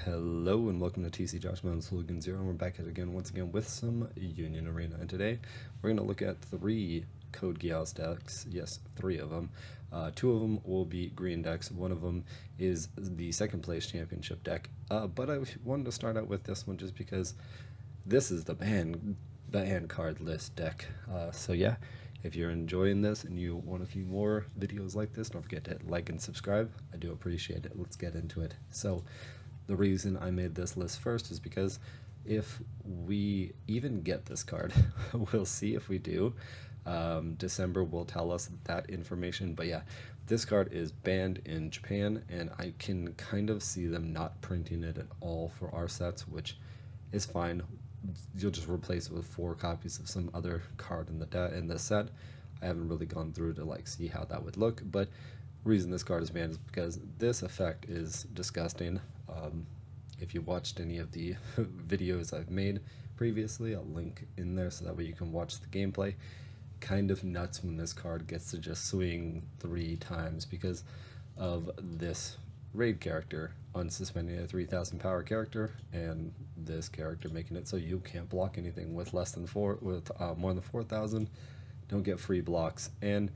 Hello and welcome to TC Josh Mounds Hooligan Zero. And we're back at it again once again with some Union Arena. And today we're going to look at three Code Geass decks. Yes, three of them. Two of them will be green decks. One of them is the second place championship deck. But I wanted to start out with this one just because this is the ban card list deck. So yeah, if you're enjoying this and you want a few more videos like this, don't forget to hit like and subscribe. I do appreciate it. Let's get into it. So the reason I made this list first is because if we even get this card, we'll see if we do. December will tell us that information, but yeah, this card is banned in Japan, and I can kind of see them not printing it at all for our sets, which is fine. You'll just replace it with 4 copies of some other card in the set. I haven't really gone through to like see how that would look, but reason this card is banned is because this effect is disgusting. If you watched any of the videos I've made previously, I'll link in there so that way you can watch the gameplay. Kind of nuts when this card gets to just swing 3 times because of this raid character unsuspending a 3000 power character, and this character making it so you can't block anything with more than 4000. Don't get free blocks, and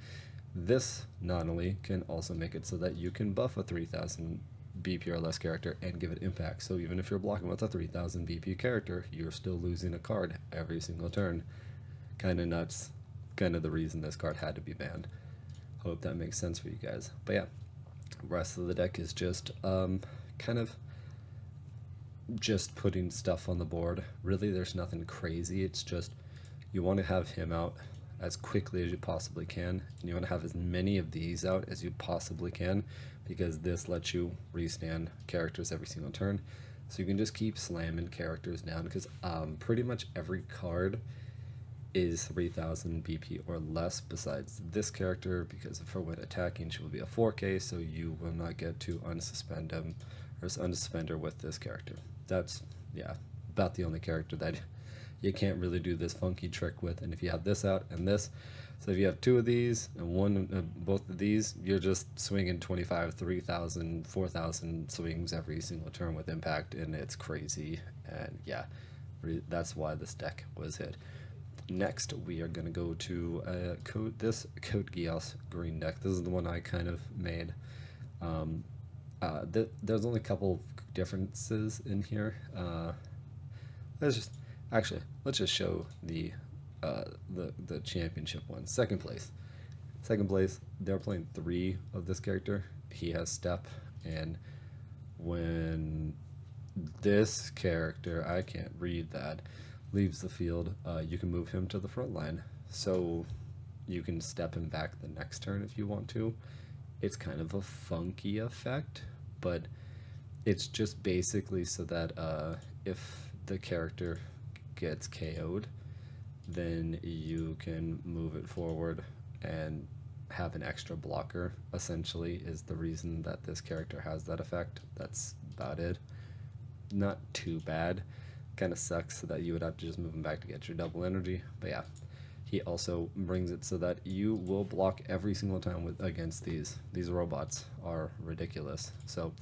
this not only can also make it so that you can buff a 3000 BP or less character and give it impact. So even if you're blocking with a 3000 BP character, you're still losing a card every single turn. Kind of nuts. Kind of the reason this card had to be banned. Hope that makes sense for you guys. But yeah, rest of the deck is just kind of just putting stuff on the board. Really, there's nothing crazy. It's just you want to have him out as quickly as you possibly can, and you want to have as many of these out as you possibly can, because this lets you restand characters every single turn, so you can just keep slamming characters down, because pretty much every card is 3000 BP or less besides this character, because for when attacking she will be a 4K, so you will not get to unsuspend him or unsuspend her with this character. That's, yeah, about the only character that you can't really do this funky trick with. And if you have this out and this, so if you have 2 of these and both of these, you're just swinging 25, 3000, 4000 swings every single turn with impact, and it's crazy. And yeah, that's why this deck was hit. Next, we are going to go to Code Geass green deck. This is the one I kind of made. There's only a couple differences in here. Let's just show the championship one. Second place, they're playing 3 of this character. He has step, and when this character, I can't read that, leaves the field, you can move him to the front line, so you can step him back the next turn if you want to. It's kind of a funky effect, but it's just basically so that if the character gets KO'd, then you can move it forward and have an extra blocker, essentially, is the reason that this character has that effect. That's about it. Not too bad. Kind of sucks that you would have to just move him back to get your double energy, but yeah, he also brings it so that you will block every single time against these robots. Are ridiculous. So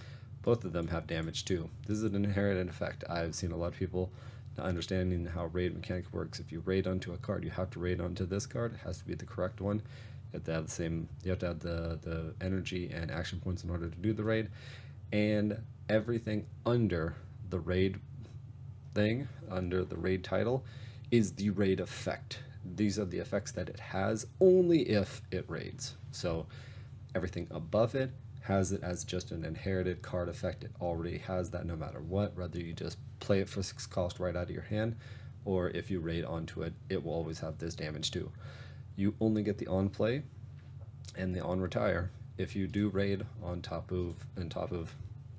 both of them have damage too. This is an inherited effect. I've seen a lot of people not understanding how raid mechanic works. If you raid onto a card, you have to raid onto this card. It has to be the correct one. You have to have the same, you have to have the energy and action points in order to do the raid, and everything under the raid thing, under the raid title, is the raid effect. These are the effects that it has only if it raids. So everything above it has it as just an inherited card effect. It already has that no matter what, whether you just play it for 6 cost right out of your hand, or if you raid onto it, it will always have this damage too. You only get the on play and the on retire if you do raid on top of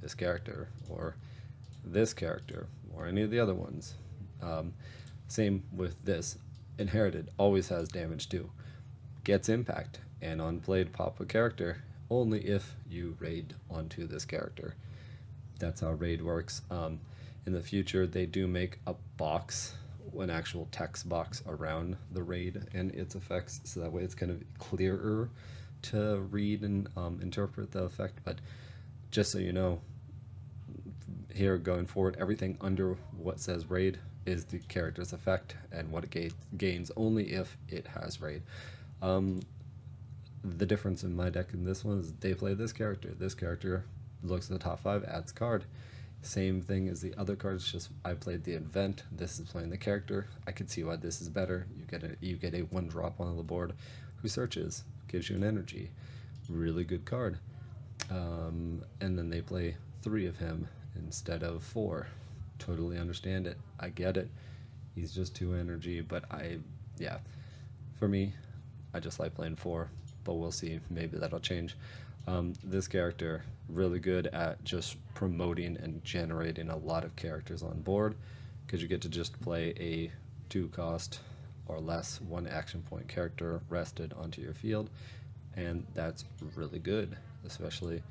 this character or this character or any of the other ones. Same with this. Inherited always has damage too. Gets impact and on played pop a character only if you raid onto this character. That's how raid works. In the future, they do make a box, an actual text box around the raid and its effects, so that way it's kind of clearer to read and interpret the effect. But just so you know, here going forward, everything under what says raid is the character's effect, and what it gains only if it has raid. The difference in my deck in this one is they play this character looks at the top 5, adds card. Same thing as the other cards, just I played the event, this is playing the character. I can see why this is better. You get a 1-drop on the board who searches, gives you an energy, really good card. And then they play 3 of him instead of 4. Totally understand it, I get it. He's just 2 energy, but yeah, for me, I just like playing 4, but we'll see, maybe that'll change. This character, really good at just promoting and generating a lot of characters on board, because you get to just play a 2-cost or less 1 action point character rested onto your field, and that's really good, especially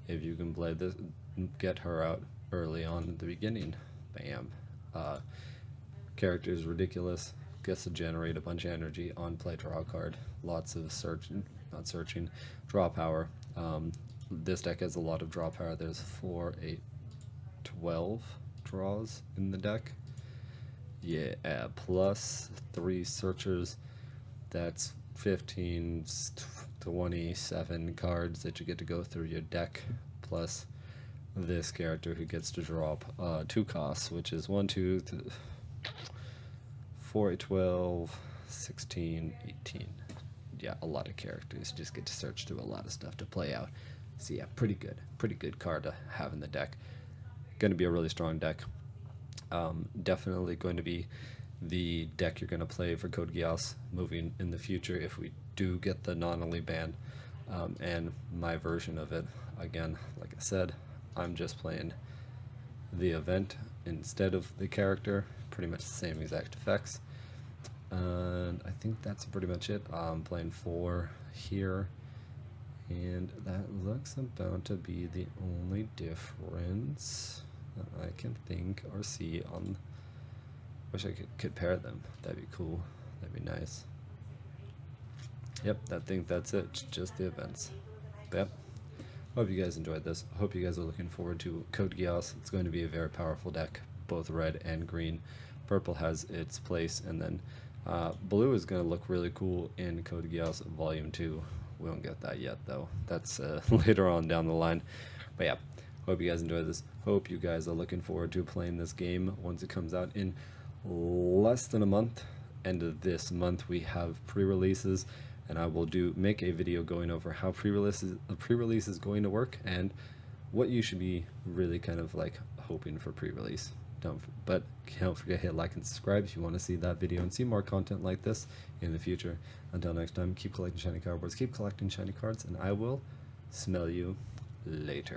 if you can play this, get her out early on in the beginning. Bam. Character is ridiculous, gets to generate a bunch of energy on play, draw a card, lots of draw power. This deck has a lot of draw power. There's 4, 8, 12 draws in the deck. Yeah, plus 3 searchers. That's 15, 27 cards that you get to go through your deck, plus this character who gets to draw 2 costs, which is 1, 2, 4, 8, 12, 16, 18. Yeah, a lot of characters. Just get to search through a lot of stuff to play out. So yeah, pretty good card to have in the deck. Going to be a really strong deck. Definitely going to be the deck you're going to play for Code Geass moving in the future if we do get the non-elite ban. And my version of it, again, like I said, I'm just playing the event instead of the character. Pretty much the same exact effects. And I think that's pretty much it. I'm playing 4 here, and that looks about to be the only difference that I can think or see on. Wish I could pair them. That'd be cool. That'd be nice. Yep, I think that's it. Just the events. But yep. Hope you guys enjoyed this. Hope you guys are looking forward to Code Geass. It's going to be a very powerful deck, both red and green. Purple has its place, and then blue is going to look really cool in Code Geass Volume 2. We won't get that yet, though. That's later on down the line. But yeah, hope you guys enjoyed this. Hope you guys are looking forward to playing this game once it comes out in less than a month. End of this month, we have pre-releases, and I will make a video going over how pre-release is going to work and what you should be really kind of like hoping for pre-release. Don't forget to hit like and subscribe if you want to see that video and see more content like this in the future. Until next time, keep collecting shiny cardboards, keep collecting shiny cards, and I will smell you later.